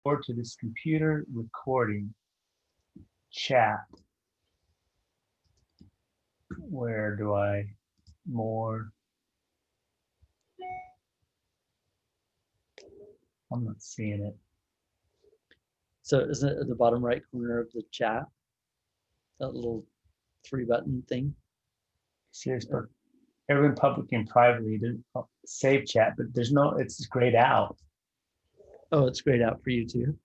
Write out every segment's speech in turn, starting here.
or to this computer recording chat. Where do I more? I'm not seeing it. So isn't it at the bottom right corner of the chat? That little 3-button thing? Serious, but everyone public and privately save chat, but there's no, it's grayed out. Oh, it's grayed out for you too.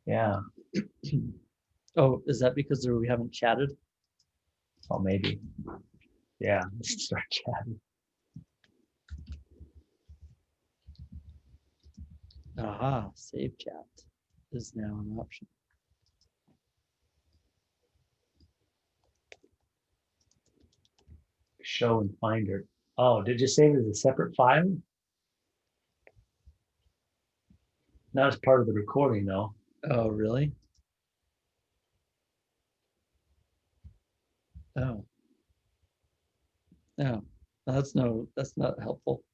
Yeah. Oh, is that because we haven't chatted? Oh, maybe. Yeah, let's start chatting. Aha, save chat is now an option. Show in Finder. Oh, did you save it as a separate file? Not as part of the recording, though. Oh, really? Oh. No, that's not helpful.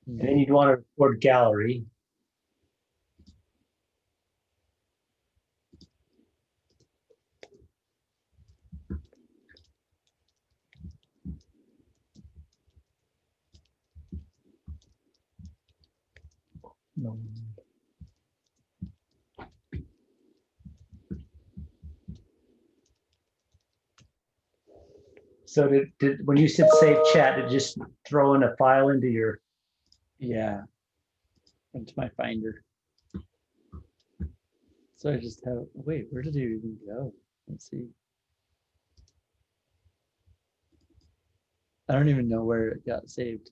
And then you'd want to record gallery. No. So did when you said save chat, did it just throw in a file into your? Yeah, into my Finder. So I just have, wait, where did it even go? Let's see. I don't even know where it got saved.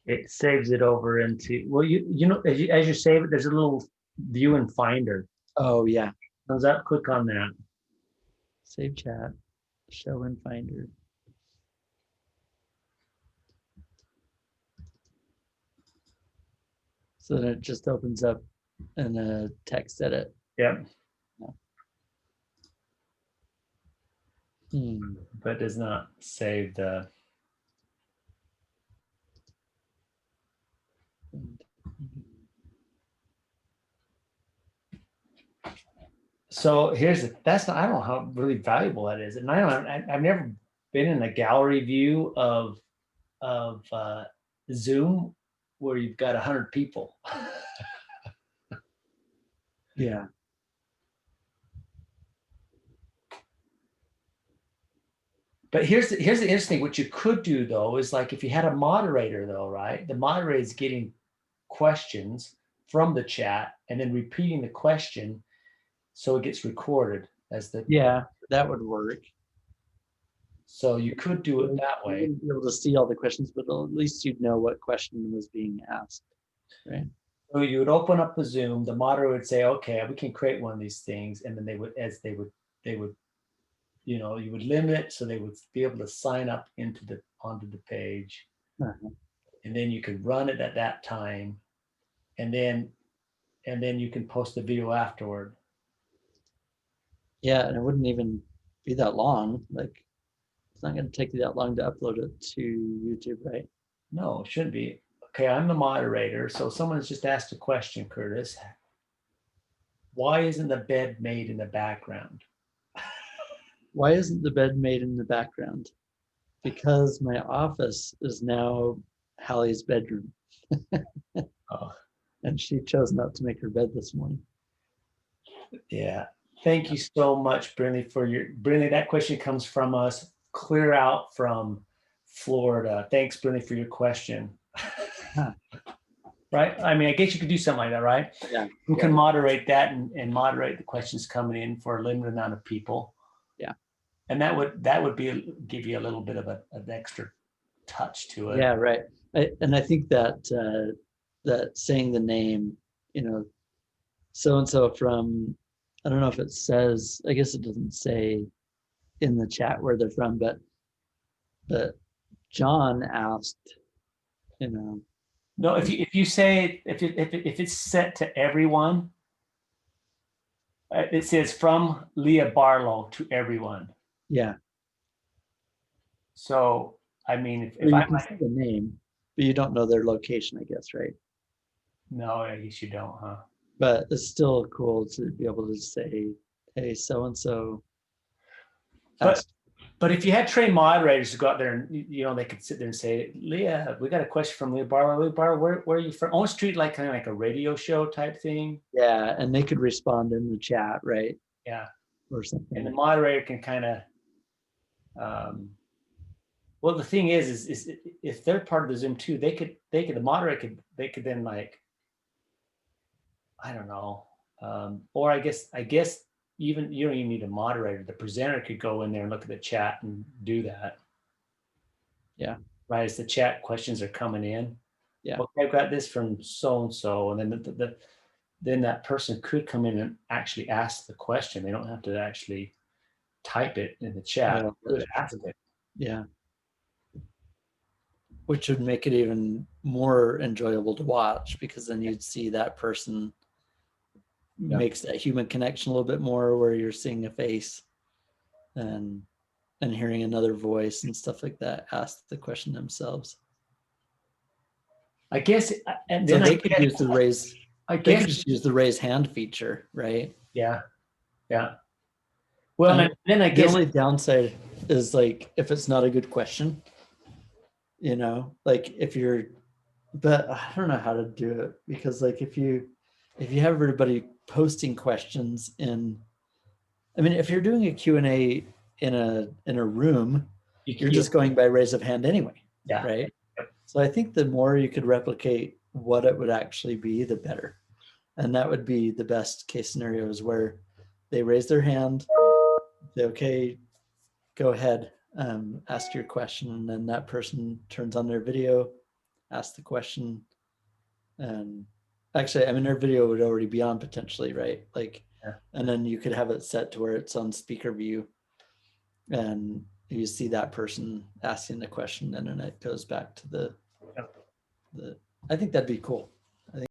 It saves it over into, well, you know, as you save it, there's a little view in Finder. Oh yeah, Comes up, click on that. save chat, show in Finder. So then it just opens up in a text edit. Yep. But does not save the. So here's the, that's not, I don't know how really valuable that is. And I've never been in a gallery view of Zoom where you've got 100 people. Yeah. But here's the interesting, what you could do though, is like if you had a moderator though, right? The moderator is getting questions from the chat and then repeating the question so it gets recorded as the. Yeah, that would work. So you could do it that way. You wouldn't be able to see all the questions, but at least you'd know what question was being asked, right? So you would open up the Zoom, the moderator would say, okay, we can create one of these things. And then they would, you know, you would limit it so they would be able to sign up onto the page. And then you could run it at that time. And then you can post the video afterward. Yeah, and it wouldn't even be that long. Like, it's not going to take you that long to upload it to YouTube, right? No, it shouldn't be. Okay, I'm the moderator. So someone's just asked a question, Curtis. Why isn't the bed made in the background? Why isn't the bed made in the background? Because my office is now Hallie's bedroom. Oh. And she chose not to make her bed this morning. Yeah. Thank you so much, Brinley, that question comes from us clear out from Florida. Thanks, Brinley, for your question. Huh. Right? I mean, I guess you could do something like that, right? Yeah. You can moderate that and moderate the questions coming in for a limited amount of people. Yeah. And that would give you a little bit of an extra touch to it. Yeah, right. And I think that that saying the name, you know, so and so from, I don't know if it says, I guess it doesn't say in the chat where they're from, but John asked, you know. No, if you say if it's set to everyone, it says from Leah Barlow to everyone. Yeah. So I mean, if you I can see the name, but you don't know their location, I guess, right? No, I guess you don't, huh? But it's still cool to be able to say, hey, so and so But asked. but if you had trained moderators to go out there and they could sit there and say, Leah, we got a question from Leah Barlow. Leah Barlow, where are you from? Almost treat it like kind of like a radio show type thing. Yeah, and they could respond in the chat, right? Yeah. Or And the something. moderator can kind of well, the thing is if they're part of the Zoom too, the moderator could then like, I don't know. Or I guess even you don't even need a moderator. The presenter could go in there and look at the chat and do that. Yeah. Right. As the chat questions are coming in. Yeah. Okay, I've got this from so and so, and then then that person could come in and actually ask the question. They don't have to actually type it in the chat. No, They could ask it. yeah. Which would make it even more enjoyable to watch, because then you'd see that person makes that human connection a little bit more, where you're seeing a face and hearing another voice and stuff like that ask the question themselves. I guess, and So then they could use the raise. I They could guess, just use the raise hand feature, right? yeah. Well, And then I the guess only downside is like if it's not a good question, like if you're, but I don't know how to do it, because like if you have everybody posting questions in, I mean, if you're doing a Q&A in a room, you're just going by raise of hand anyway, yeah. right? So I think the more you could replicate what it would actually be, the better. And that would be the best case scenarios, where they raise their hand, say, okay, go ahead, ask your question, and then that person turns on their video, asks the question. And actually, I mean, their video would already be on potentially, right? Like, Yeah. and then you could have it set to where it's on speaker view, and you see that person asking the question, and then it goes back to the. I think that'd be cool.